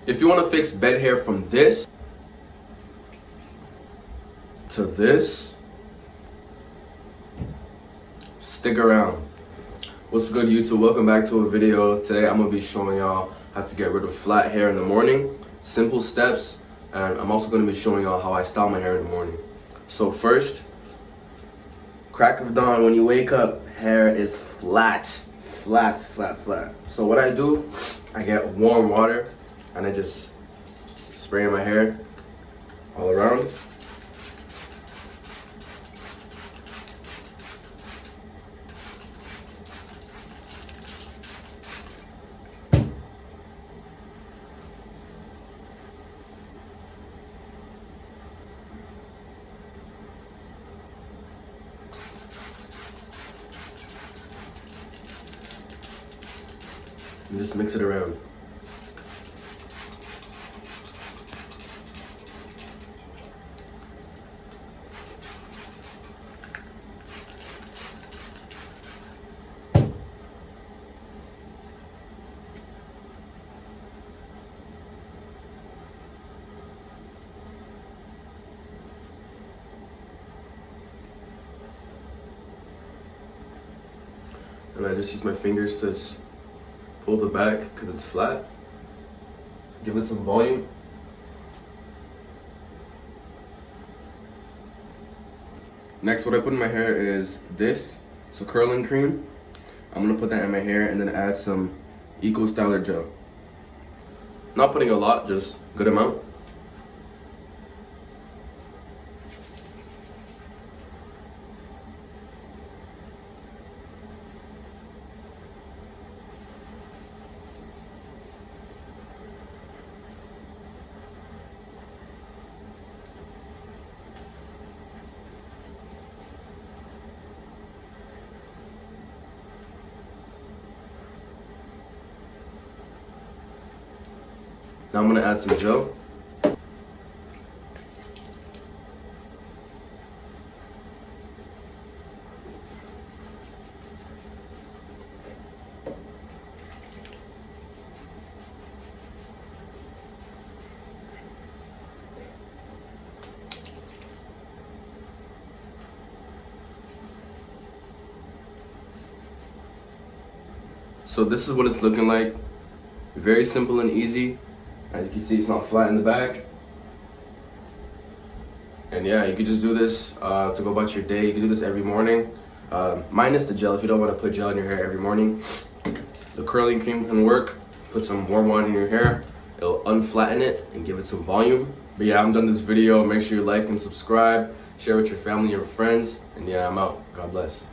If you want to fix bed hair from this to this, stick around. What's good, YouTube? Welcome back to a video. Today I'm gonna be showing y'all how to get rid of flat hair in the morning. Simple steps, and I'm also gonna be showing y'all how I style my hair in the morning. So first, crack of dawn, when you wake up, hair is flat. So what I do, I get warm water and I just spray in my hair all around. And just mix it around. And I just use my fingers to pull the back because it's flat. Give it some volume. Next, what I put in my hair is this. So curling cream. I'm gonna put that in my hair and then add some Eco Styler gel. Not putting a lot, just good amount. Now I'm gonna add some gel. So this is what it's looking like. Very simple and easy. As you can see, it's not flat in the back. And yeah, you could just do this to go about your day. You can do this every morning. Minus the gel if you don't want to put gel in your hair every morning. The curling cream can work. Put some warm water in your hair. It'll unflatten it and give it some volume. But yeah, I'm done this video. Make sure you like and subscribe. Share with your family and your friends. And yeah, I'm out. God bless.